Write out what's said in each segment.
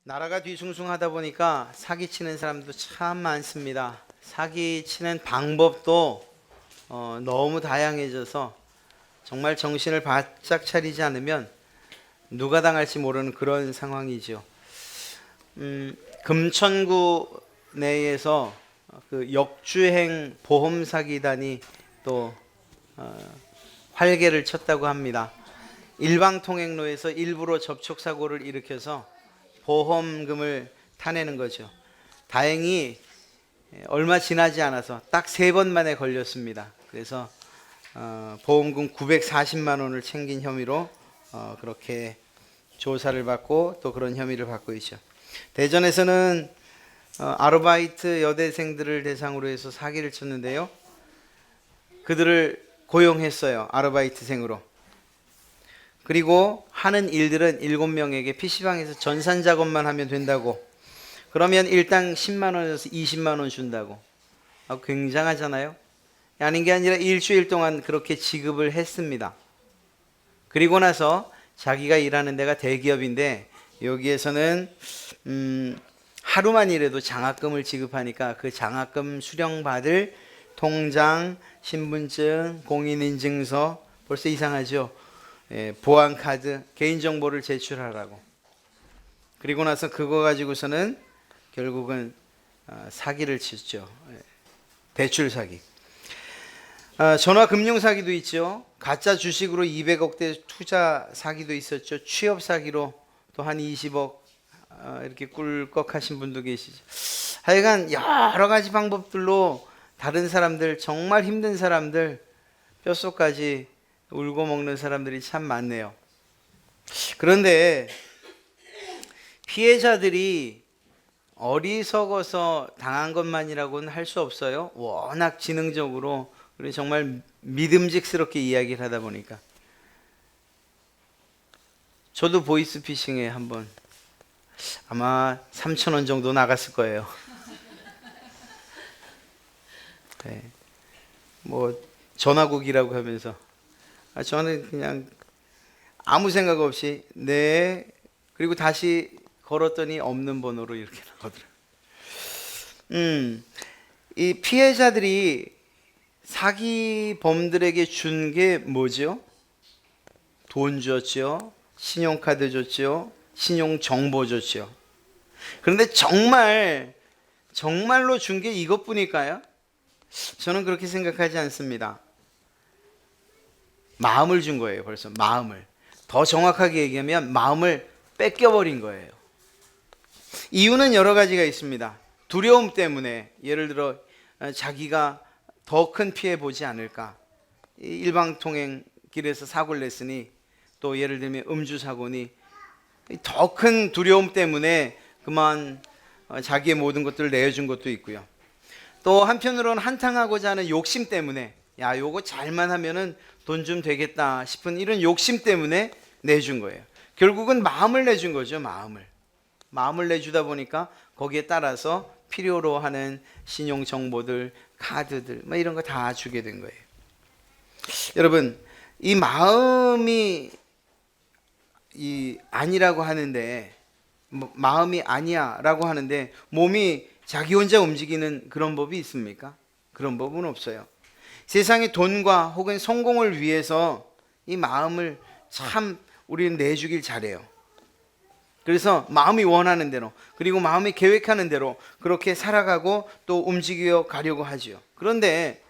나라가 뒤숭숭하다 보니까 사기치는 사람도 참 많습니다. 사기치는 방법도 너무 다양해져서 정말 정신을 바짝 차리지 않으면 누가 당할지 모르는 그런 상황이죠. 금천구 내에서 그 역주행 보험 사기단이 또 활개를 쳤다고 합니다. 일방통행로에서 일부러 접촉사고를 일으켜서 보험금을 타내는 거죠. 다행히 얼마 지나지 않아서 딱 3번 만에 걸렸습니다. 그래서 보험금 940만 원을 챙긴 혐의로 그렇게 조사를 받고 또 그런 혐의를 받고 있죠. 대전에서는 아르바이트 여대생들을 대상으로 해서 사기를 쳤는데요. 그들을 고용했어요. 아르바이트생으로. 그리고 하는 일들은 7명에게 PC방에서 전산 작업만 하면 된다고. 그러면 일당 10만 원에서 20만 원 준다고. 굉장하잖아요. 아닌 게 아니라 일주일 동안 그렇게 지급을 했습니다. 그리고 나서 자기가 일하는 데가 대기업인데 여기에서는 하루만 일해도 장학금을 지급하니까 그 장학금 수령받을 통장, 신분증, 공인인증서, 벌써 이상하죠? 보안카드, 개인정보를 제출하라고. 그리고 나서 그거 가지고서는 결국은 사기를 치죠. 대출 사기. 전화 금융 사기도 있죠. 가짜 주식으로 200억대 투자 사기도 있었죠. 취업 사기로 또 한 20억 이렇게 꿀꺽하신 분도 계시죠. 하여간 여러 가지 방법들로 다른 사람들, 정말 힘든 사람들 뼛속까지 울고 먹는 사람들이 참 많네요. 그런데 피해자들이 어리석어서 당한 것만이라고는 할 수 없어요. 워낙 지능적으로 그리고 정말 믿음직스럽게 이야기를 하다 보니까. 저도 보이스피싱에 한번 아마 3,000원 정도 나갔을 거예요. 네. 뭐 전화국이라고 하면서 저는 그냥 아무 생각 없이 네, 그리고 다시 걸었더니 없는 번호로 이렇게 나오더라고요. 이 피해자들이 사기범들에게 준 게 뭐죠? 돈 줬죠. 신용카드 줬죠. 신용정보 줬죠. 그런데 정말로 준 게 이것뿐일까요? 저는 그렇게 생각하지 않습니다. 마음을 준 거예요. 벌써 마음을. 더 정확하게 얘기하면 마음을 뺏겨버린 거예요. 이유는 여러 가지가 있습니다. 두려움 때문에, 예를 들어 자기가 더 큰 피해 보지 않을까, 일방통행 길에서 사고를 냈으니, 또 예를 들면 음주 사고니 더 큰 두려움 때문에 그만 자기의 모든 것들을 내어준 것도 있고요. 또 한편으로는 한탕하고자 하는 욕심 때문에, 야, 요거 잘만 하면은 돈 좀 되겠다 싶은 이런 욕심 때문에 내준 거예요. 결국은 마음을 내준 거죠. 마음을 내주다 보니까 거기에 따라서 필요로 하는 신용 정보들, 카드들 뭐 이런 거 다 주게 된 거예요. 여러분, 이 마음이 아니라고 하는데, 마음이 아니야라고 하는데 몸이 자기 혼자 움직이는 그런 법이 있습니까? 그런 법은 없어요. 세상의 돈과 혹은 성공을 위해서 이 마음을 참 우리는 내주길 잘해요. 그래서 마음이 원하는 대로, 그리고 마음이 계획하는 대로 그렇게 살아가고 또 움직여 가려고 하죠. 그런데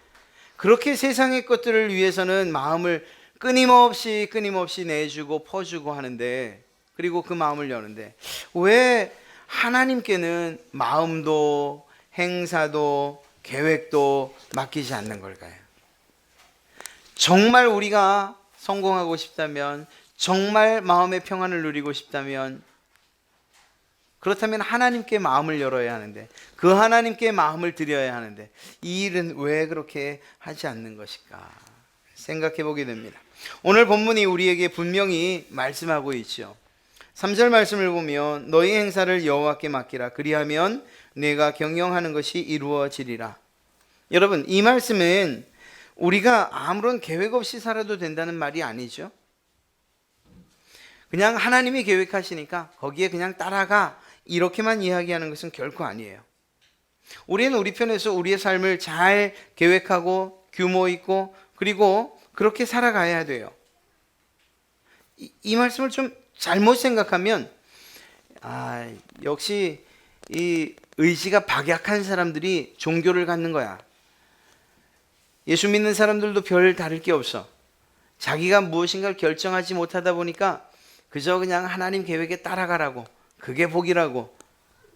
그렇게 세상의 것들을 위해서는 마음을 끊임없이 내주고 퍼주고 하는데, 그리고 그 마음을 여는데 왜 하나님께는 마음도 행사도 계획도 맡기지 않는 걸까요? 정말 우리가 성공하고 싶다면, 정말 마음의 평안을 누리고 싶다면, 그렇다면 하나님께 마음을 열어야 하는데, 그 하나님께 마음을 드려야 하는데 이 일은 왜 그렇게 하지 않는 것일까 생각해 보게 됩니다. 오늘 본문이 우리에게 분명히 말씀하고 있죠. 3절 말씀을 보면 너희 행사를 여호와께 맡기라. 그리하면 내가 경영하는 것이 이루어지리라. 여러분, 이 말씀은 우리가 아무런 계획 없이 살아도 된다는 말이 아니죠. 그냥 하나님이 계획하시니까 거기에 그냥 따라가, 이렇게만 이야기하는 것은 결코 아니에요. 우리는 우리 편에서 우리의 삶을 잘 계획하고 규모 있고 그리고 그렇게 살아가야 돼요. 이 말씀을 좀 잘못 생각하면 역시 이 의지가 박약한 사람들이 종교를 갖는 거야. 예수 믿는 사람들도 별 다를 게 없어. 자기가 무엇인가를 결정하지 못하다 보니까 그저 그냥 하나님 계획에 따라가라고, 그게 복이라고,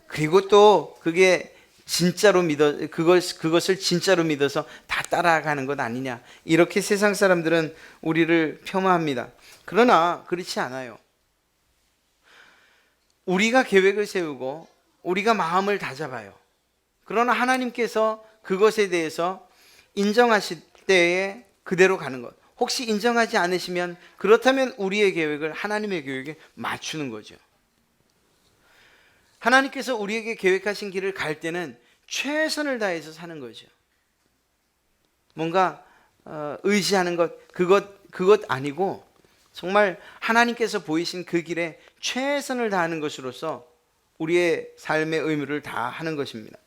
그리고 또 그게 진짜로 그것을 진짜로 믿어서 다 따라가는 것 아니냐, 이렇게 세상 사람들은 우리를 폄하합니다. 그러나 그렇지 않아요. 우리가 계획을 세우고 우리가 마음을 다잡아요. 그러나 하나님께서 그것에 대해서 인정하실 때에 그대로 가는 것. 혹시 인정하지 않으시면 그렇다면 우리의 계획을 하나님의 계획에 맞추는 거죠. 하나님께서 우리에게 계획하신 길을 갈 때는 최선을 다해서 사는 거죠. 뭔가 의지하는 그것 아니고 정말 하나님께서 보이신 그 길에 최선을 다하는 것으로서 우리의 삶의 의무를 다하는 것입니다.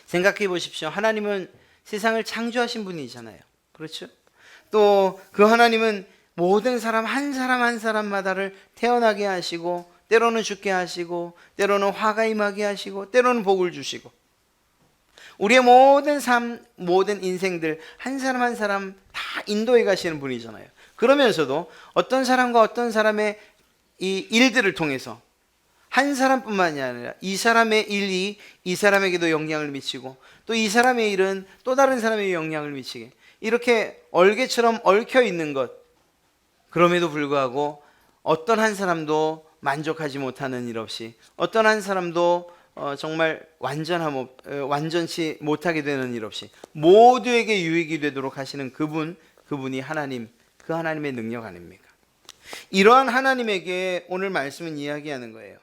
생각해 보십시오. 하나님은 세상을 창조하신 분이잖아요. 그렇죠? 또 그 하나님은 모든 사람 한 사람마다를 태어나게 하시고 때로는 죽게 하시고 때로는 화가 임하게 하시고 때로는 복을 주시고 우리의 모든 삶, 모든 인생들 한 사람 다 인도해 가시는 분이잖아요. 그러면서도 어떤 사람과 어떤 사람의 이 일들을 통해서 한 사람뿐만이 아니라 이 사람의 일이 이 사람에게도 영향을 미치고 또 이 사람의 일은 또 다른 사람에게 영향을 미치게, 이렇게 얼개처럼 얽혀 있는 것, 그럼에도 불구하고 어떤 한 사람도 만족하지 못하는 일 없이, 어떤 한 사람도 정말 완전치 못하게 되는 일 없이 모두에게 유익이 되도록 하시는 그분이 하나님, 그 하나님의 능력 아닙니까? 이러한 하나님에게 오늘 말씀은 이야기하는 거예요.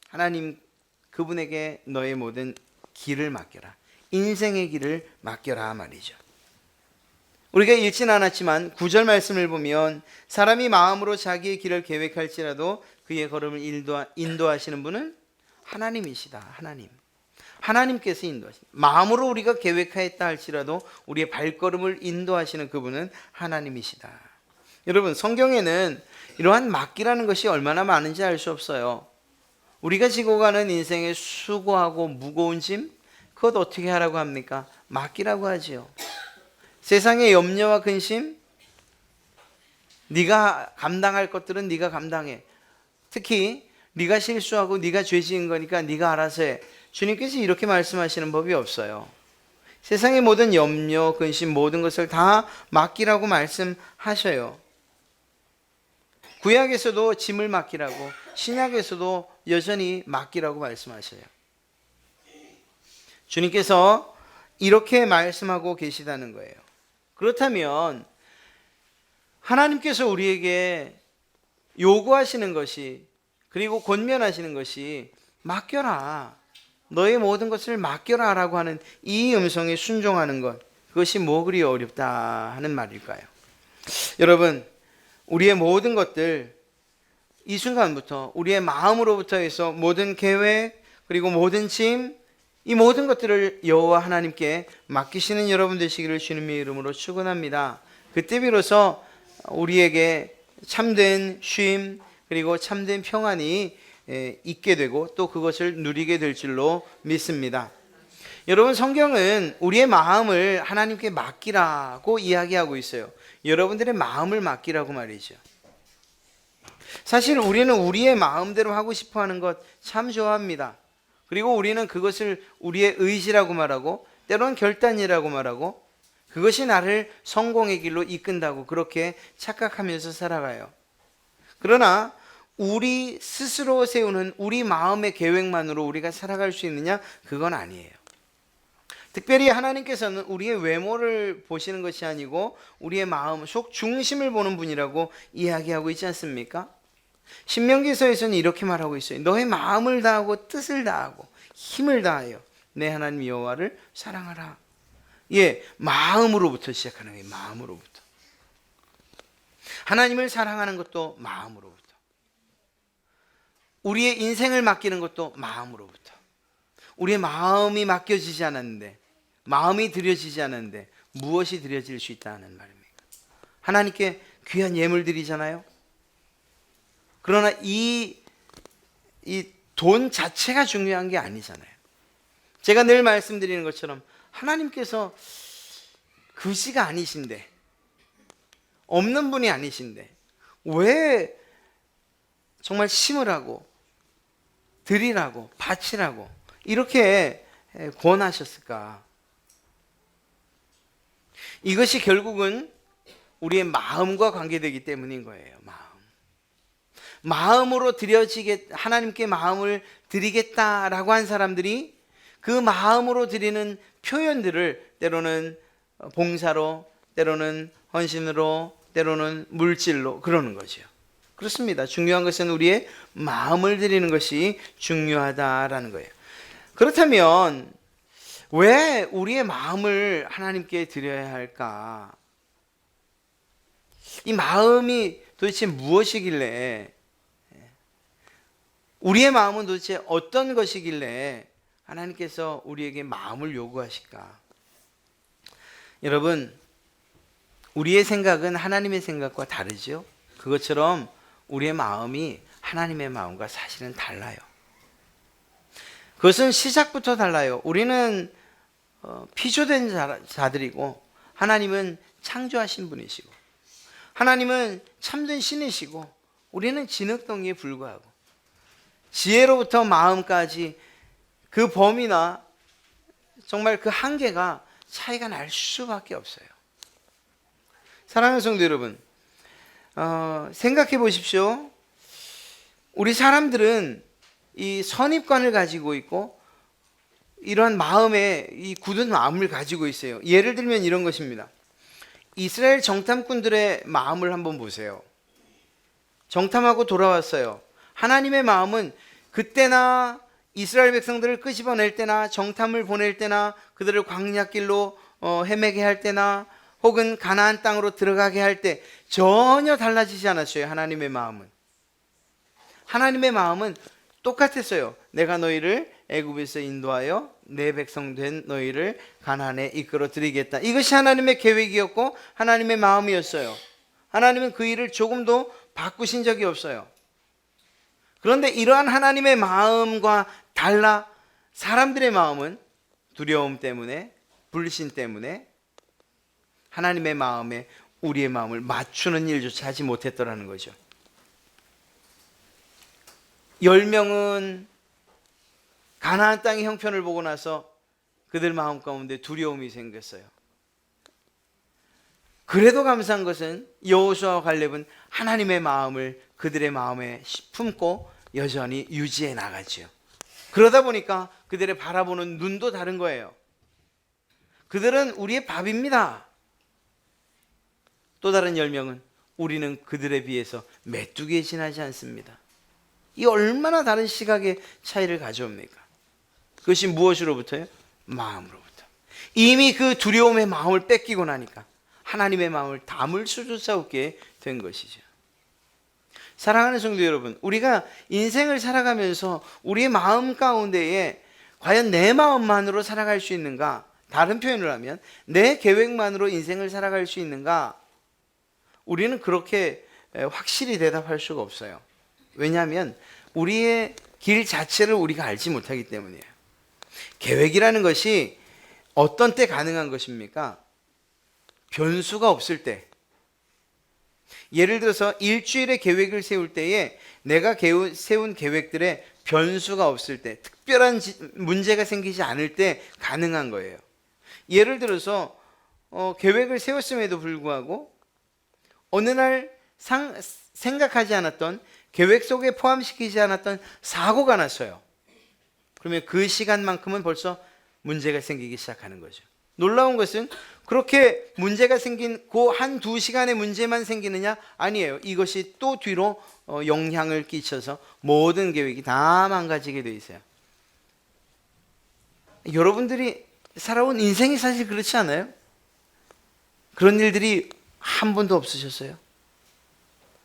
하나님, 그분에게 너의 모든 길을 맡겨라. 인생의 길을 맡겨라 말이죠. 우리가 읽진 않았지만 9절 말씀을 보면 사람이 마음으로 자기의 길을 계획할지라도 그의 걸음을 인도하시는 분은 하나님이시다. 하나님께서 인도하신다. 마음으로 우리가 계획하였다 할지라도 우리의 발걸음을 인도하시는 그분은 하나님이시다. 여러분, 성경에는 이러한 맡기라는 것이 얼마나 많은지 알 수 없어요. 우리가 지고 가는 인생의 수고하고 무거운 짐, 그것 어떻게 하라고 합니까? 맡기라고 하지요. 세상의 염려와 근심, 네가 감당할 것들은 네가 감당해. 특히 네가 실수하고 네가 죄 지은 거니까 네가 알아서 해. 주님께서 이렇게 말씀하시는 법이 없어요. 세상의 모든 염려, 근심, 모든 것을 다 맡기라고 말씀하셔요. 구약에서도 짐을 맡기라고, 신약에서도 여전히 맡기라고 말씀하셔요. 주님께서 이렇게 말씀하고 계시다는 거예요. 그렇다면 하나님께서 우리에게 요구하시는 것이, 그리고 권면하시는 것이 맡겨라, 너의 모든 것을 맡겨라 라고 하는 이 음성에 순종하는 것, 그것이 뭐 그리 어렵다 하는 말일까요? 여러분, 우리의 모든 것들 이 순간부터 우리의 마음으로부터 해서 모든 계획, 그리고 모든 짐, 이 모든 것들을 여호와 하나님께 맡기시는 여러분 되시기를 주님의 이름으로 축원합니다. 그때 비로소 우리에게 참된 쉼, 그리고 참된 평안이 있게 되고 또 그것을 누리게 될 줄로 믿습니다. 여러분, 성경은 우리의 마음을 하나님께 맡기라고 이야기하고 있어요. 여러분들의 마음을 맡기라고 말이죠. 사실 우리는 우리의 마음대로 하고 싶어 하는 것 참 좋아합니다. 그리고 우리는 그것을 우리의 의지라고 말하고 때로는 결단이라고 말하고 그것이 나를 성공의 길로 이끈다고 그렇게 착각하면서 살아가요. 그러나 우리 스스로 세우는 우리 마음의 계획만으로 우리가 살아갈 수 있느냐? 그건 아니에요. 특별히 하나님께서는 우리의 외모를 보시는 것이 아니고 우리의 마음 속 중심을 보는 분이라고 이야기하고 있지 않습니까? 신명기서에서는 이렇게 말하고 있어요. 너의 마음을 다하고 뜻을 다하고 힘을 다하여 내 하나님 여호와를 사랑하라. 예, 마음으로부터 시작하는 거예요. 마음으로부터. 하나님을 사랑하는 것도 마음으로부터. 우리의 인생을 맡기는 것도 마음으로부터. 우리의 마음이 맡겨지지 않았는데, 마음이 드려지지 않았는데 무엇이 드려질 수 있다는 말입니다. 하나님께 귀한 예물 드리잖아요. 그러나 이 돈 자체가 중요한 게 아니잖아요. 제가 늘 말씀드리는 것처럼 하나님께서 그지가 아니신데, 없는 분이 아니신데 왜 정말 심으라고, 드리라고, 바치라고 이렇게 권하셨을까? 이것이 결국은 우리의 마음과 관계되기 때문인 거예요. 마음으로 하나님께 마음을 드리겠다라고 한 사람들이 그 마음으로 드리는 표현들을 때로는 봉사로, 때로는 헌신으로, 때로는 물질로 그러는 거죠. 그렇습니다. 중요한 것은 우리의 마음을 드리는 것이 중요하다라는 거예요. 그렇다면 왜 우리의 마음을 하나님께 드려야 할까? 이 마음이 도대체 무엇이길래, 우리의 마음은 도대체 어떤 것이길래 하나님께서 우리에게 마음을 요구하실까? 여러분, 우리의 생각은 하나님의 생각과 다르죠? 그것처럼 우리의 마음이 하나님의 마음과 사실은 달라요. 그것은 시작부터 달라요. 우리는 피조된 자들이고, 하나님은 창조하신 분이시고, 하나님은 참된 신이시고, 우리는 진흙덩이에 불과하고, 지혜로부터 마음까지 그 범위나 정말 그 한계가 차이가 날 수밖에 없어요. 사랑하는 성도 여러분, 생각해 보십시오. 우리 사람들은 이 선입관을 가지고 있고, 이런 마음에 이 굳은 마음을 가지고 있어요. 예를 들면 이런 것입니다. 이스라엘 정탐꾼들의 마음을 한번 보세요. 정탐하고 돌아왔어요. 하나님의 마음은 그때나 이스라엘 백성들을 끄집어낼 때나, 정탐을 보낼 때나, 그들을 광야길로 헤매게 할 때나, 혹은 가나안 땅으로 들어가게 할 때 전혀 달라지지 않았어요. 하나님의 마음은. 하나님의 마음은 똑같았어요. 내가 너희를 애굽에서 인도하여 내 백성 된 너희를 가나안에 이끌어 드리겠다. 이것이 하나님의 계획이었고 하나님의 마음이었어요. 하나님은 그 일을 조금도 바꾸신 적이 없어요. 그런데 이러한 하나님의 마음과 달라 사람들의 마음은 두려움 때문에, 불신 때문에 하나님의 마음에 우리의 마음을 맞추는 일조차 하지 못했더라는 거죠. 10명은 가나안 땅의 형편을 보고 나서 그들 마음 가운데 두려움이 생겼어요. 그래도 감사한 것은 여호수아와 갈렙은 하나님의 마음을 그들의 마음에 품고 여전히 유지해 나가죠. 그러다 보니까 그들의 바라보는 눈도 다른 거예요. 그들은 우리의 밥입니다. 또 다른 10명은 우리는 그들에 비해서 메뚜기에 지나지 않습니다. 이 얼마나 다른 시각의 차이를 가져옵니까? 그것이 무엇으로부터요? 마음으로부터. 이미 그 두려움의 마음을 뺏기고 나니까 하나님의 마음을 담을 수조차 없게 된 것이죠. 사랑하는 성도 여러분, 우리가 인생을 살아가면서 우리의 마음 가운데에 과연 내 마음만으로 살아갈 수 있는가? 다른 표현을 하면 내 계획만으로 인생을 살아갈 수 있는가? 우리는 그렇게 확실히 대답할 수가 없어요. 왜냐하면 우리의 길 자체를 우리가 알지 못하기 때문이에요. 계획이라는 것이 어떤 때 가능한 것입니까? 변수가 없을 때. 예를 들어서 일주일의 계획을 세울 때에 내가 세운 계획들에 변수가 없을 때, 특별한 문제가 생기지 않을 때 가능한 거예요. 예를 들어서 계획을 세웠음에도 불구하고 어느 날 생각하지 않았던, 계획 속에 포함시키지 않았던 사고가 났어요. 그러면 그 시간만큼은 벌써 문제가 생기기 시작하는 거죠. 놀라운 것은 그렇게 문제가 생긴 그 한 두 시간의 문제만 생기느냐? 아니에요. 이것이 또 뒤로 영향을 끼쳐서 모든 계획이 다 망가지게 돼 있어요. 여러분들이 살아온 인생이 사실 그렇지 않아요? 그런 일들이 한 번도 없으셨어요?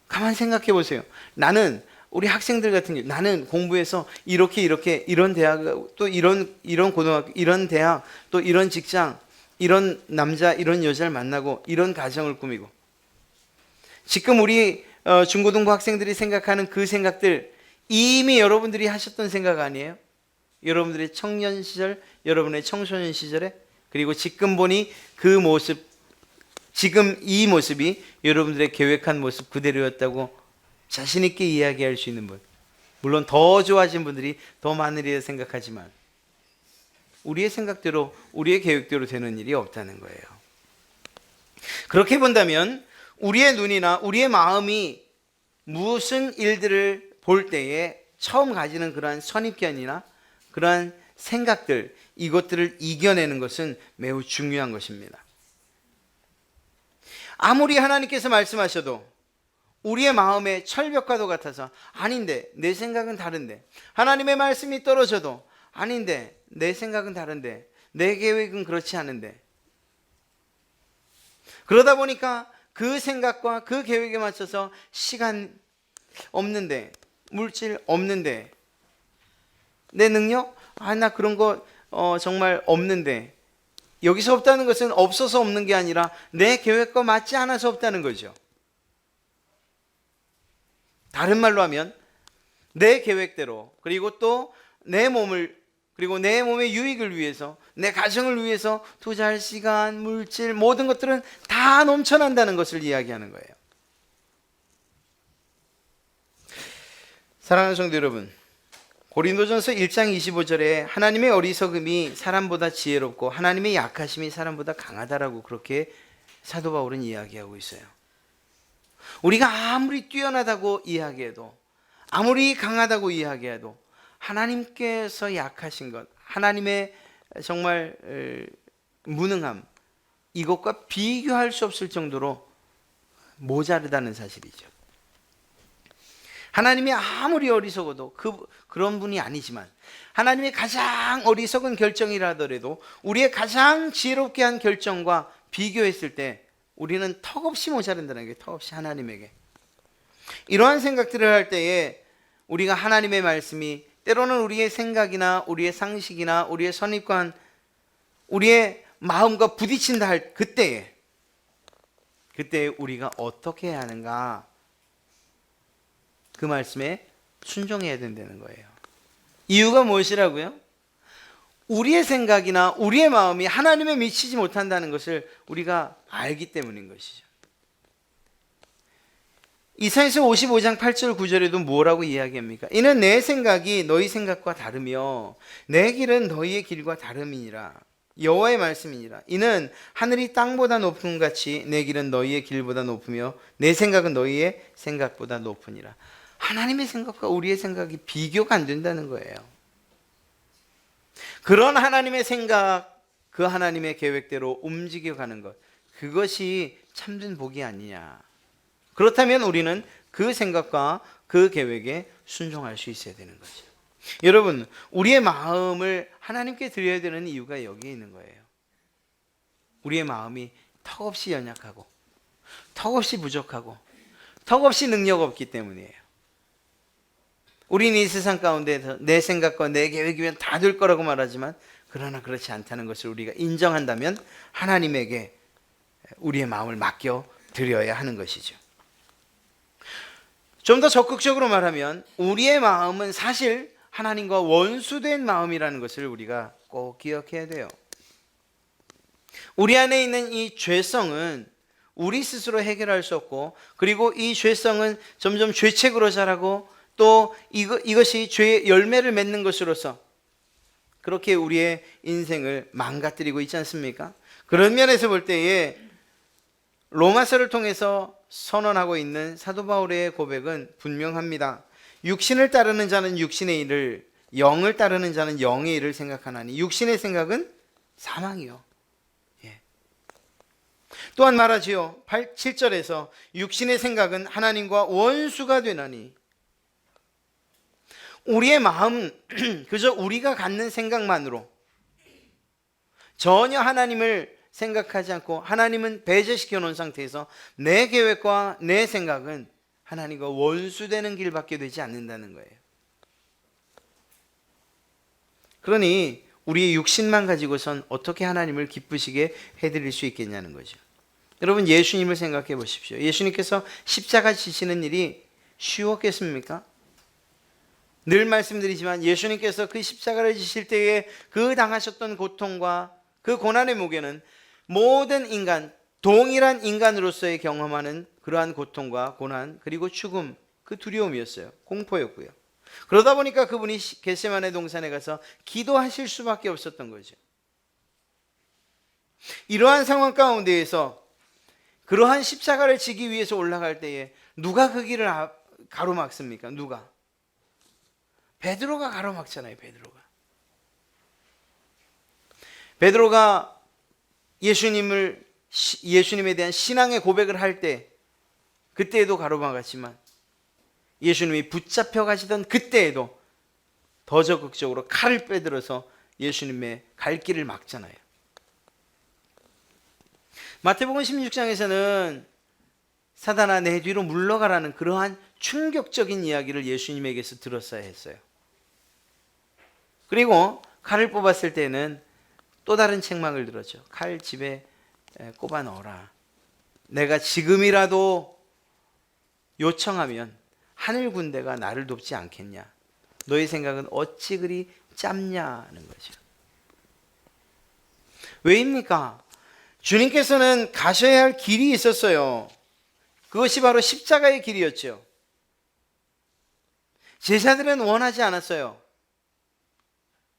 가만 생각해 보세요. 나는 우리 학생들 같은 경우 나는 공부해서 이렇게 이런 대학 또 이런 고등학교 이런 대학 또 이런 직장 이런 남자 이런 여자를 만나고 이런 가정을 꾸미고 지금 우리 중고등부 학생들이 생각하는 그 생각들 이미 여러분들이 하셨던 생각 아니에요? 여러분들의 청년 시절, 여러분의 청소년 시절에 그리고 지금 보니 그 모습 지금 이 모습이 여러분들의 계획한 모습 그대로였다고 자신 있게 이야기할 수 있는 분, 물론 더 좋아진 분들이 더 많으리라 생각하지만 우리의 생각대로 우리의 계획대로 되는 일이 없다는 거예요. 그렇게 본다면 우리의 눈이나 우리의 마음이 무슨 일들을 볼 때에 처음 가지는 그러한 선입견이나 그러한 생각들 이것들을 이겨내는 것은 매우 중요한 것입니다. 아무리 하나님께서 말씀하셔도 우리의 마음에 철벽과도 같아서 아닌데 내 생각은 다른데 하나님의 말씀이 떨어져도 아닌데 내 생각은 다른데 내 계획은 그렇지 않은데 그러다 보니까 그 생각과 그 계획에 맞춰서 시간 없는데 물질 없는데 내 능력? 나 그런 거 정말 없는데 여기서 없다는 것은 없어서 없는 게 아니라 내 계획과 맞지 않아서 없다는 거죠. 다른 말로 하면 내 계획대로 그리고 또 내 몸을 그리고 내 몸의 유익을 위해서 내 가정을 위해서 투자할 시간, 물질 모든 것들은 다 넘쳐난다는 것을 이야기하는 거예요. 사랑하는 성도 여러분, 고린도전서 1장 25절에 하나님의 어리석음이 사람보다 지혜롭고 하나님의 약하심이 사람보다 강하다라고 그렇게 사도 바울은 이야기하고 있어요. 우리가 아무리 뛰어나다고 이야기해도 아무리 강하다고 이야기해도 하나님께서 약하신 것, 하나님의 정말 무능함 이것과 비교할 수 없을 정도로 모자르다는 사실이죠. 하나님이 아무리 어리석어도 그런 분이 아니지만 하나님의 가장 어리석은 결정이라 하더라도 우리의 가장 지혜롭게 한 결정과 비교했을 때 우리는 턱없이 모자른다는 게 턱없이 하나님에게 이러한 생각들을 할 때에 우리가 하나님의 말씀이 때로는 우리의 생각이나 우리의 상식이나 우리의 선입관 우리의 마음과 부딪힌다 할 그때에 우리가 어떻게 해야 하는가 그 말씀에 순종해야 된다는 거예요. 이유가 무엇이라고요? 우리의 생각이나 우리의 마음이 하나님에 미치지 못한다는 것을 우리가 알기 때문인 것이죠. 이사야서 55장 8절 9절에도 뭐라고 이야기합니까? 이는 내 생각이 너희 생각과 다르며 내 길은 너희의 길과 다름이니라. 여호와의 말씀이니라. 이는 하늘이 땅보다 높음 같이 내 길은 너희의 길보다 높으며 내 생각은 너희의 생각보다 높으니라. 하나님의 생각과 우리의 생각이 비교가 안 된다는 거예요. 그런 하나님의 생각, 그 하나님의 계획대로 움직여가는 것, 그것이 참된 복이 아니냐. 그렇다면 우리는 그 생각과 그 계획에 순종할 수 있어야 되는 거죠. 여러분, 우리의 마음을 하나님께 드려야 되는 이유가 여기에 있는 거예요. 우리의 마음이 턱없이 연약하고 턱없이 부족하고 턱없이 능력 없기 때문이에요. 우리는 이 세상 가운데서 내 생각과 내 계획이면 다 될 거라고 말하지만 그러나 그렇지 않다는 것을 우리가 인정한다면 하나님에게 우리의 마음을 맡겨 드려야 하는 것이죠. 좀 더 적극적으로 말하면 우리의 마음은 사실 하나님과 원수된 마음이라는 것을 우리가 꼭 기억해야 돼요. 우리 안에 있는 이 죄성은 우리 스스로 해결할 수 없고 그리고 이 죄성은 점점 죄책으로 자라고 또 이것이 죄의 열매를 맺는 것으로서 그렇게 우리의 인생을 망가뜨리고 있지 않습니까? 그런 면에서 볼 때에 로마서를 통해서 선언하고 있는 사도 바울의 고백은 분명합니다. 육신을 따르는 자는 육신의 일을, 영을 따르는 자는 영의 일을 생각하나니 육신의 생각은 사망이요. 또한 말하지요. 7절에서 육신의 생각은 하나님과 원수가 되나니 우리의 마음 그저 우리가 갖는 생각만으로 전혀 하나님을 생각하지 않고 하나님은 배제시켜 놓은 상태에서 내 계획과 내 생각은 하나님과 원수되는 길밖에 되지 않는다는 거예요. 그러니 우리의 육신만 가지고선 어떻게 하나님을 기쁘시게 해드릴 수 있겠냐는 거죠. 여러분, 예수님을 생각해 보십시오. 예수님께서 십자가 지시는 일이 쉬웠겠습니까? 늘 말씀드리지만 예수님께서 그 십자가를 지실 때에 그 당하셨던 고통과 그 고난의 무게는 모든 인간, 동일한 인간으로서의 경험하는 그러한 고통과 고난, 그리고 죽음, 그 두려움이었어요. 공포였고요. 그러다 보니까 그분이 겟세마네 동산에 가서 기도하실 수밖에 없었던 거죠. 이러한 상황 가운데에서 그러한 십자가를 지기 위해서 올라갈 때에 누가 그 길을 가로막습니까? 누가? 베드로가 가로막잖아요. 베드로가 예수님에 대한 신앙의 고백을 할 때 그때에도 가로막았지만 예수님이 붙잡혀 가시던 그때에도 더 적극적으로 칼을 빼들어서 예수님의 갈 길을 막잖아요. 마태복음 16장에서는 사단아 내 뒤로 물러가라는 그러한 충격적인 이야기를 예수님에게서 들었어야 했어요. 그리고 칼을 뽑았을 때는 또 다른 책망을 들었죠. 칼 집에 꼽아 넣어라. 내가 지금이라도 요청하면 하늘 군대가 나를 돕지 않겠냐. 너의 생각은 어찌 그리 짧냐는 거죠. 왜입니까? 주님께서는 가셔야 할 길이 있었어요. 그것이 바로 십자가의 길이었죠. 제자들은 원하지 않았어요.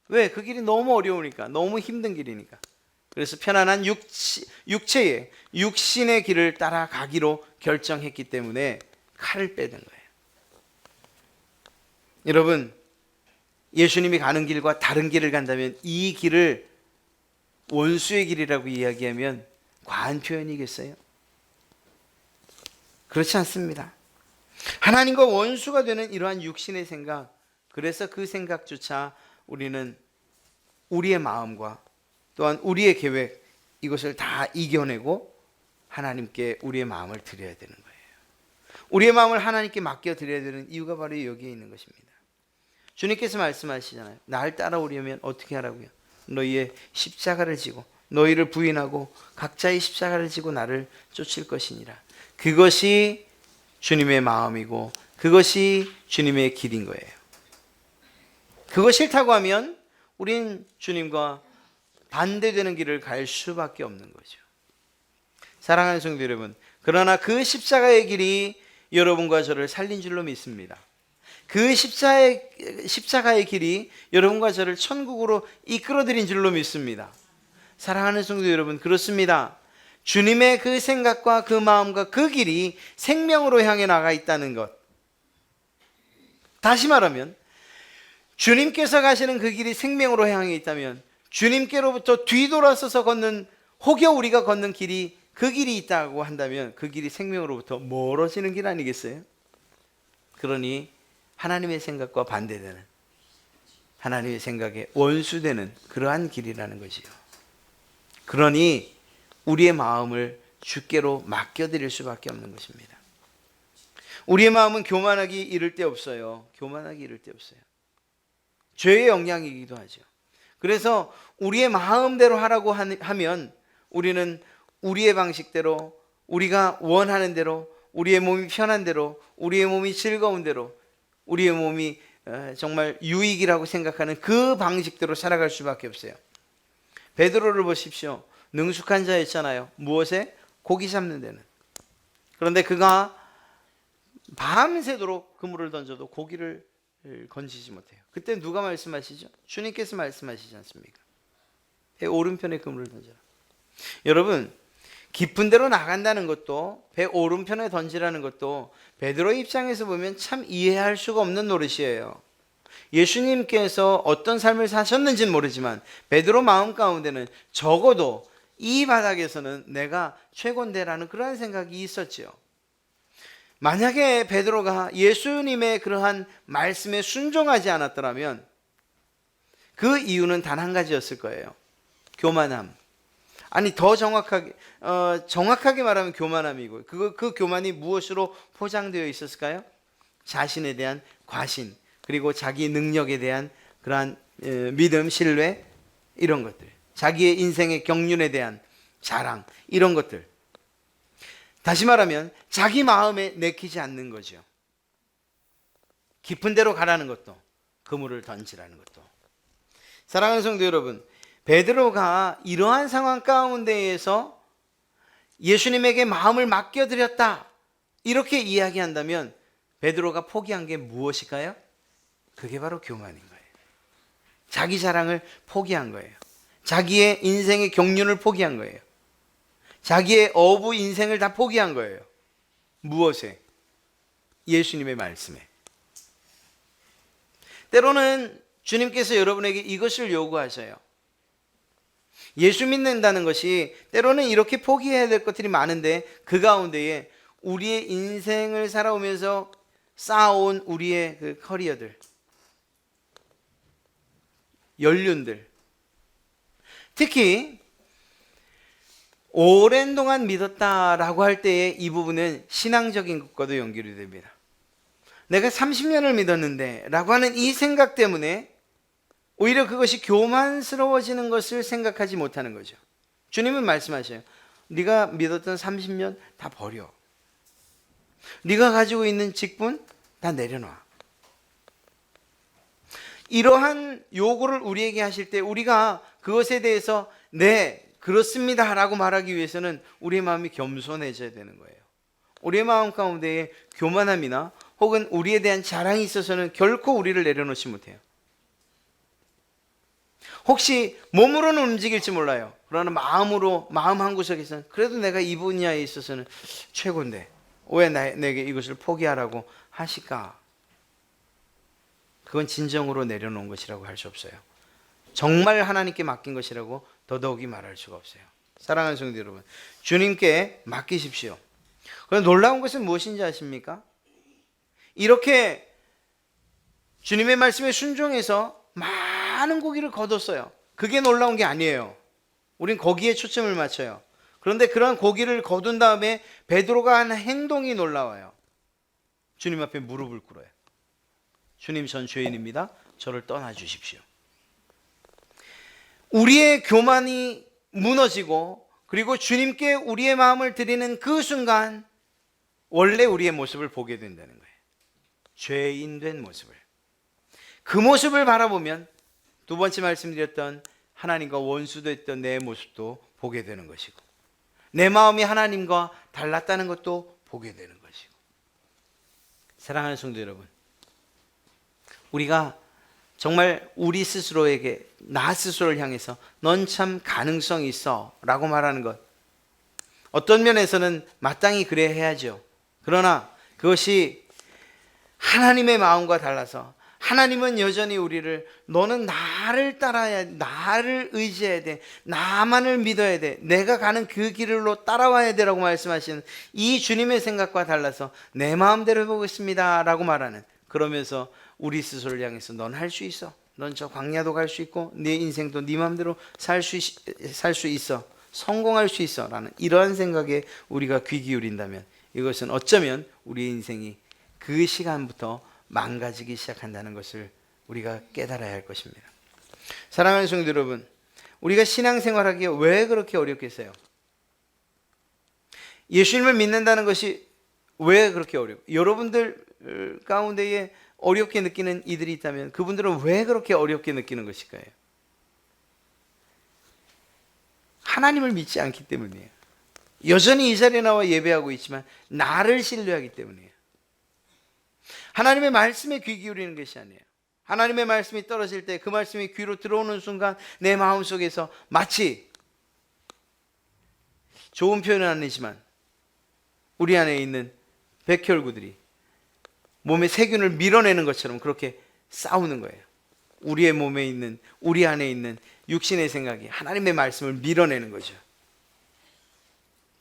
왜? 그 길이 너무 어려우니까, 너무 힘든 길이니까. 그래서 편안한 육체의 육신의 길을 따라가기로 결정했기 때문에 칼을 빼든 거예요. 여러분, 예수님이 가는 길과 다른 길을 간다면 이 길을 원수의 길이라고 이야기하면 과한 표현이겠어요? 그렇지 않습니다. 하나님과 원수가 되는 이러한 육신의 생각, 그래서 그 생각조차 우리는 우리의 마음과 또한 우리의 계획, 이것을 다 이겨내고 하나님께 우리의 마음을 드려야 되는 거예요. 우리의 마음을 하나님께 맡겨드려야 되는 이유가 바로 여기에 있는 것입니다. 주님께서 말씀하시잖아요. 날 따라오려면 어떻게 하라고요? 너희의 십자가를 지고 너희를 부인하고 각자의 십자가를 지고 나를 쫓을 것이니라. 그것이 주님의 마음이고 그것이 주님의 길인 거예요. 그거 싫다고 하면 우린 주님과 반대되는 길을 갈 수밖에 없는 거죠. 사랑하는 성도 여러분, 그러나 그 십자가의 길이 여러분과 저를 살린 줄로 믿습니다. 그 십자가의 길이 여러분과 저를 천국으로 이끌어들인 줄로 믿습니다. 사랑하는 성도 여러분, 그렇습니다. 주님의 그 생각과 그 마음과 그 길이 생명으로 향해 나가 있다는 것. 다시 말하면 주님께서 가시는 그 길이 생명으로 향해 있다면 주님께로부터 뒤돌아서서 걷는, 혹여 우리가 걷는 길이 그 길이 있다고 한다면 그 길이 생명으로부터 멀어지는 길 아니겠어요? 그러니 하나님의 생각과 반대되는, 하나님의 생각에 원수되는 그러한 길이라는 것이요. 그러니 우리의 마음을 주께로 맡겨드릴 수밖에 없는 것입니다. 우리의 마음은 교만하기 이를 데 없어요. 교만하기 이를 데 없어요. 죄의 영향이기도 하죠. 그래서 우리의 마음대로 하라고 하면 우리는 우리의 방식대로, 우리가 원하는 대로, 우리의 몸이 편한 대로, 우리의 몸이 즐거운 대로, 우리의 몸이 정말 유익이라고 생각하는 그 방식대로 살아갈 수밖에 없어요. 베드로를 보십시오. 능숙한 자였잖아요. 무엇에? 고기 잡는 데는. 그런데 그가 밤새도록 그물을 던져도 고기를 건지지 못해요. 그때 누가 말씀하시죠? 주님께서 말씀하시지 않습니까? 배 오른편에 그물을 던져라. 여러분, 깊은 데로 나간다는 것도, 배 오른편에 던지라는 것도 베드로의 입장에서 보면 참 이해할 수가 없는 노릇이에요. 예수님께서 어떤 삶을 사셨는지는 모르지만 베드로 마음 가운데는 적어도 이 바닥에서는 내가 최고인데라는 그러한 생각이 있었죠. 만약에 베드로가 예수님의 그러한 말씀에 순종하지 않았더라면 그 이유는 단 한 가지였을 거예요. 교만함. 아니 더 정확하게 말하면 교만함이고 그 교만이 무엇으로 포장되어 있었을까요? 자신에 대한 과신, 그리고 자기 능력에 대한 그러한 믿음, 신뢰, 이런 것들, 자기의 인생의 경륜에 대한 자랑, 이런 것들. 다시 말하면 자기 마음에 내키지 않는 거죠. 깊은 데로 가라는 것도, 그물을 던지라는 것도. 사랑하는 성도 여러분, 베드로가 이러한 상황 가운데에서 예수님에게 마음을 맡겨드렸다, 이렇게 이야기한다면 베드로가 포기한 게 무엇일까요? 그게 바로 교만인 거예요. 자기 자랑을 포기한 거예요. 자기의 인생의 경륜을 포기한 거예요. 자기의 어부 인생을 다 포기한 거예요. 무엇에? 예수님의 말씀에. 때로는 주님께서 여러분에게 이것을 요구하셔요. 예수 믿는다는 것이 때로는 이렇게 포기해야 될 것들이 많은데, 그 가운데에 우리의 인생을 살아오면서 쌓아온 우리의 그 커리어들, 연륜들, 특히 오랜 동안 믿었다라고 할 때에 이 부분은 신앙적인 것과도 연결이 됩니다. 내가 30년을 믿었는데 라고 하는 이 생각 때문에 오히려 그것이 교만스러워지는 것을 생각하지 못하는 거죠. 주님은 말씀하셔요. 네가 믿었던 30년 다 버려. 네가 가지고 있는 직분 다 내려놔. 이러한 요구를 우리에게 하실 때 우리가 그것에 대해서 네, 그렇습니다 라고 말하기 위해서는 우리의 마음이 겸손해져야 되는 거예요. 우리의 마음 가운데에 교만함이나 혹은 우리에 대한 자랑이 있어서는 결코 우리를 내려놓지 못해요. 혹시 몸으로는 움직일지 몰라요. 그러나 마음으로, 마음 한구석에서는 그래도 내가 이 분야에 있어서는 최고인데 왜 내게 이것을 포기하라고 하실까? 그건 진정으로 내려놓은 것이라고 할 수 없어요. 정말 하나님께 맡긴 것이라고 더더욱이 말할 수가 없어요. 사랑하는 성도 여러분, 주님께 맡기십시오. 그런데 놀라운 것은 무엇인지 아십니까? 이렇게 주님의 말씀에 순종해서 많은 고기를 거뒀어요. 그게 놀라운 게 아니에요. 우린 거기에 초점을 맞춰요. 그런데 그런 고기를 거둔 다음에 베드로가 한 행동이 놀라워요. 주님 앞에 무릎을 꿇어요. 주님, 전 죄인입니다. 저를 떠나 주십시오. 우리의 교만이 무너지고 그리고 주님께 우리의 마음을 드리는 그 순간 원래 우리의 모습을 보게 된다는 거예요. 죄인 된 모습을. 그 모습을 바라보면 두 번째 말씀드렸던 하나님과 원수됐던 내 모습도 보게 되는 것이고, 내 마음이 하나님과 달랐다는 것도 보게 되는 것이고. 사랑하는 성도 여러분, 우리가 정말 우리 스스로에게, 나 스스로를 향해서 넌 참 가능성이 있어 라고 말하는 것, 어떤 면에서는 마땅히 그래야 해야죠. 그러나 그것이 하나님의 마음과 달라서 하나님은 여전히 우리를 너는 나를 따라야 돼, 나를 의지해야 돼, 나만을 믿어야 돼, 내가 가는 그 길로 따라와야 되라고 말씀하시는 이 주님의 생각과 달라서 내 마음대로 해보겠습니다 라고 말하는, 그러면서 우리 스스로를 향해서 넌 할 수 있어, 넌 저 광야도 갈 수 있고 네 인생도 네 마음대로 살 수 있어, 성공할 수 있어 라는 이러한 생각에 우리가 귀 기울인다면 이것은 어쩌면 우리의 인생이 그 시간부터 망가지기 시작한다는 것을 우리가 깨달아야 할 것입니다. 사랑하는 성도 여러분, 우리가 신앙생활하기에 왜 그렇게 어렵겠어요? 예수님을 믿는다는 것이 왜 그렇게 어려워요? 여러분들 가운데에 어렵게 느끼는 이들이 있다면 그분들은 왜 그렇게 어렵게 느끼는 것일까요? 하나님을 믿지 않기 때문이에요. 여전히 이 자리에 나와 예배하고 있지만 나를 신뢰하기 때문이에요. 하나님의 말씀에 귀 기울이는 것이 아니에요. 하나님의 말씀이 떨어질 때 그 말씀이 귀로 들어오는 순간 내 마음속에서 마치, 좋은 표현은 아니지만 우리 안에 있는 백혈구들이 몸의 세균을 밀어내는 것처럼 그렇게 싸우는 거예요. 우리의 몸에 있는, 우리 안에 있는 육신의 생각이 하나님의 말씀을 밀어내는 거죠.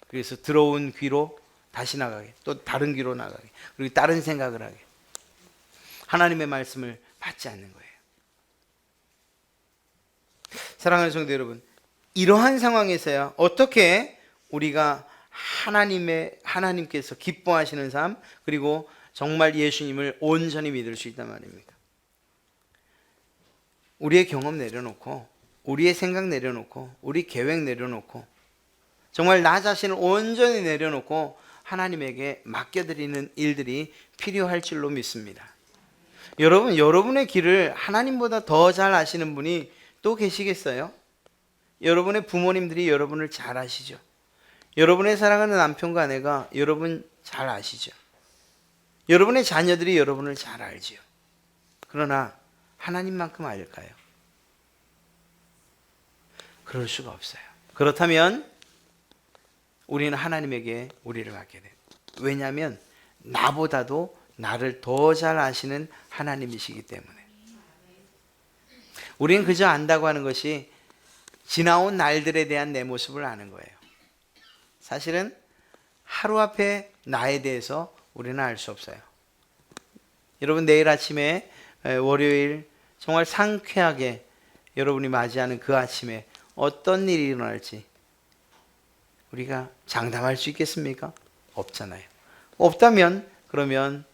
그래서 들어온 귀로 다시 나가게, 또 다른 귀로 나가게, 그리고 다른 생각을 하게, 하나님의 말씀을 받지 않는 거예요. 사랑하는 성도 여러분, 이러한 상황에서야 어떻게 우리가 하나님께서 기뻐하시는 삶, 그리고 정말 예수님을 온전히 믿을 수 있단 말입니까? 우리의 경험 내려놓고, 우리의 생각 내려놓고, 우리 계획 내려놓고, 정말 나 자신을 온전히 내려놓고 하나님에게 맡겨드리는 일들이 필요할 줄로 믿습니다. 여러분, 여러분의 길을 하나님보다 더 잘 아시는 분이 또 계시겠어요? 여러분의 부모님들이 여러분을 잘 아시죠? 여러분의 사랑하는 남편과 아내가 여러분 잘 아시죠? 여러분의 자녀들이 여러분을 잘 알지요. 그러나 하나님만큼 알까요? 그럴 수가 없어요. 그렇다면 우리는 하나님에게 우리를 맡게 돼요. 왜냐하면 나보다도 나를 더 잘 아시는 하나님이시기 때문에. 우리는 그저 안다고 하는 것이 지나온 날들에 대한 내 모습을 아는 거예요. 사실은 하루 앞에 나에 대해서 우리는 알 수 없어요. 여러분, 내일 아침에 월요일 정말 상쾌하게 여러분이 맞이하는 그 아침에 어떤 일이 일어날지 우리가 장담할 수 있겠습니까? 없잖아요. 없다면 그러면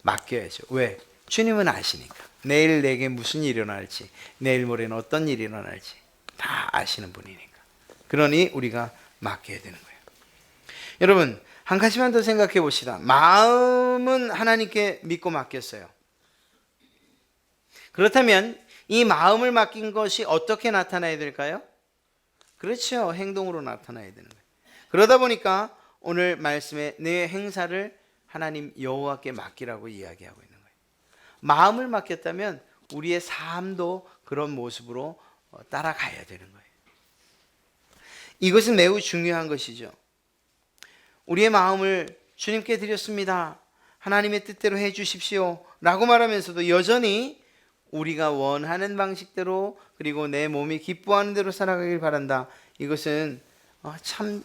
맡겨야죠. 왜? 주님은 아시니까. 내일 내게 무슨 일이 일어날지, 내일 모레는 어떤 일이 일어날지 다 아시는 분이니까. 그러니 우리가 맡겨야 되는 거예요. 여러분, 한 가지만 더 생각해 봅시다. 마음은 하나님께 믿고 맡겼어요. 그렇다면 이 마음을 맡긴 것이 어떻게 나타나야 될까요? 그렇죠. 행동으로 나타나야 되는 거예요. 그러다 보니까 오늘 말씀에 내 행사를 하나님 여호와께 맡기라고 이야기하고 있는 거예요. 마음을 맡겼다면 우리의 삶도 그런 모습으로 따라가야 되는 거예요. 이것은 매우 중요한 것이죠. 우리의 마음을 주님께 드렸습니다. 하나님의 뜻대로 해 주십시오 라고 말하면서도 여전히 우리가 원하는 방식대로, 그리고 내 몸이 기뻐하는 대로 살아가길 바란다. 이것은 참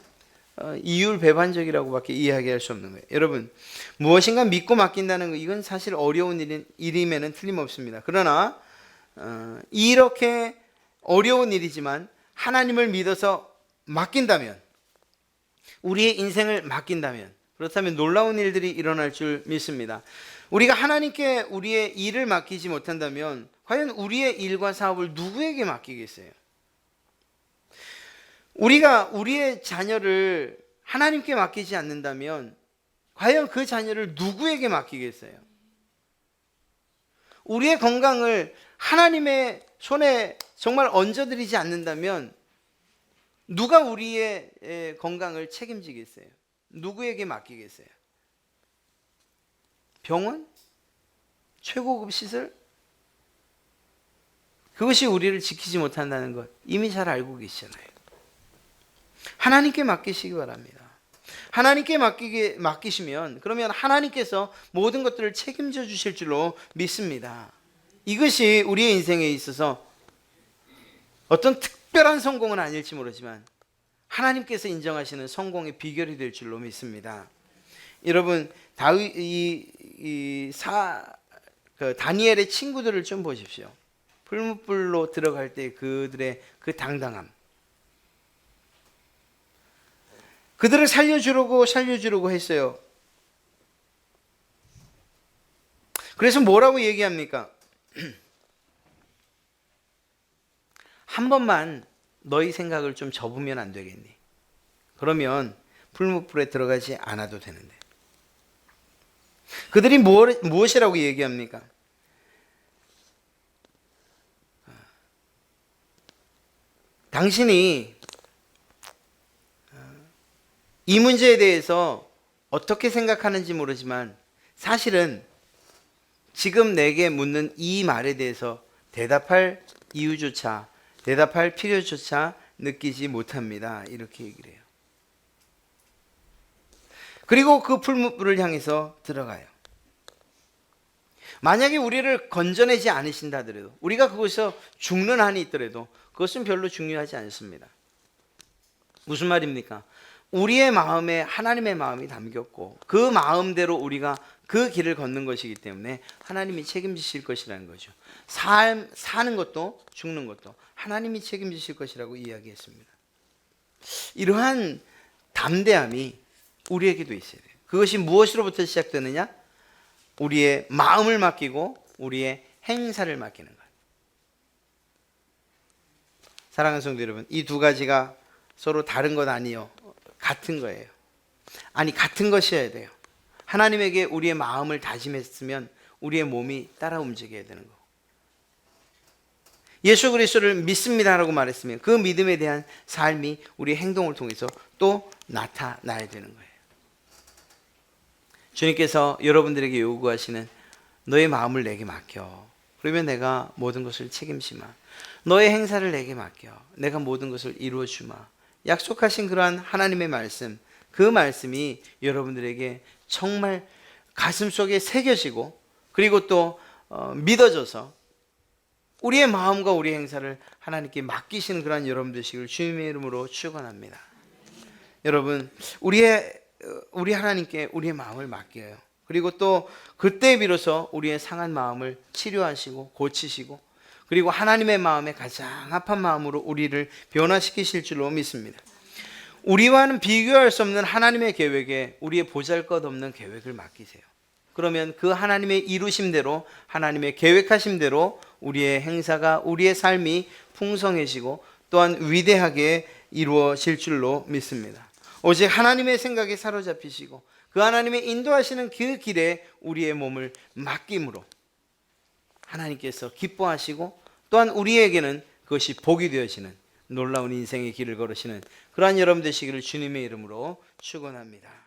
이율배반적이라고 밖에 이야기할 수 없는 거예요. 여러분, 무엇인가 믿고 맡긴다는 거, 이건 사실 어려운 일임에는 틀림없습니다. 그러나 이렇게 어려운 일이지만 하나님을 믿어서 맡긴다면, 우리의 인생을 맡긴다면, 그렇다면 놀라운 일들이 일어날 줄 믿습니다. 우리가 하나님께 우리의 일을 맡기지 못한다면 과연 우리의 일과 사업을 누구에게 맡기겠어요? 우리가 우리의 자녀를 하나님께 맡기지 않는다면 과연 그 자녀를 누구에게 맡기겠어요? 우리의 건강을 하나님의 손에 정말 얹어드리지 않는다면 누가 우리의 건강을 책임지겠어요? 누구에게 맡기겠어요? 병원? 최고급 시설? 그것이 우리를 지키지 못한다는 것 이미 잘 알고 계시잖아요. 하나님께 맡기시기 바랍니다. 하나님께 맡기시면 그러면 하나님께서 모든 것들을 책임져 주실 줄로 믿습니다. 이것이 우리의 인생에 있어서 어떤 특별한 성공은 아닐지 모르지만 하나님께서 인정하시는 성공의 비결이 될 줄로 믿습니다. 여러분, 다니엘의 친구들을 좀 보십시오. 풀무불로 들어갈 때 그들의 그 당당함, 그들을 살려주려고 했어요. 그래서 뭐라고 얘기합니까? 한 번만 너희 생각을 좀 접으면 안 되겠니? 그러면 풀무불에 들어가지 않아도 되는데. 그들이 무엇이라고 얘기합니까? 당신이 이 문제에 대해서 어떻게 생각하는지 모르지만 사실은 지금 내게 묻는 이 말에 대해서 대답할 이유조차, 대답할 필요조차 느끼지 못합니다. 이렇게 얘기를 해요. 그리고 그 풀무불을 향해서 들어가요. 만약에 우리를 건져내지 않으신다 하더라도, 우리가 그곳에서 죽는 한이 있더라도 그것은 별로 중요하지 않습니다. 무슨 말입니까? 우리의 마음에 하나님의 마음이 담겼고 그 마음대로 우리가 그 길을 걷는 것이기 때문에 하나님이 책임지실 것이라는 거죠. 사는 것도 죽는 것도 하나님이 책임지실 것이라고 이야기했습니다. 이러한 담대함이 우리에게도 있어야 돼요. 그것이 무엇으로부터 시작되느냐? 우리의 마음을 맡기고 우리의 행사를 맡기는 거예요. 사랑하는 성도 여러분, 이 두 가지가 서로 다른 것 아니요, 같은 거예요. 아니, 같은 것이어야 돼요. 하나님에게 우리의 마음을 다짐했으면 우리의 몸이 따라 움직여야 되는 거. 예수 그리스도를 믿습니다라고 말했으면 그 믿음에 대한 삶이 우리의 행동을 통해서 또 나타나야 되는 거예요. 주님께서 여러분들에게 요구하시는 너의 마음을 내게 맡겨. 그러면 내가 모든 것을 책임지마. 너의 행사를 내게 맡겨. 내가 모든 것을 이루어 주마. 약속하신 그러한 하나님의 말씀, 그 말씀이 여러분들에게 정말 가슴속에 새겨지고 그리고 또 믿어져서 우리의 마음과 우리의 행사를 하나님께 맡기시는 그러한 여러분 되시기를 주님의 이름으로 축원합니다. 여러분, 우리 하나님께 우리의 마음을 맡겨요. 그리고 또 그때 비로소 우리의 상한 마음을 치료하시고 고치시고 그리고 하나님의 마음에 가장 합한 마음으로 우리를 변화시키실 줄로 믿습니다. 우리와는 비교할 수 없는 하나님의 계획에 우리의 보잘것없는 계획을 맡기세요. 그러면 그 하나님의 이루심대로 하나님의 계획하심대로 우리의 행사가 우리의 삶이 풍성해지고 또한 위대하게 이루어질 줄로 믿습니다. 오직 하나님의 생각에 사로잡히시고 그 하나님의 인도하시는 그 길에 우리의 몸을 맡김으로 하나님께서 기뻐하시고 또한 우리에게는 그것이 복이 되어지는 놀라운 인생의 길을 걸으시는 그러한 여러분 되시기를 주님의 이름으로 축원합니다.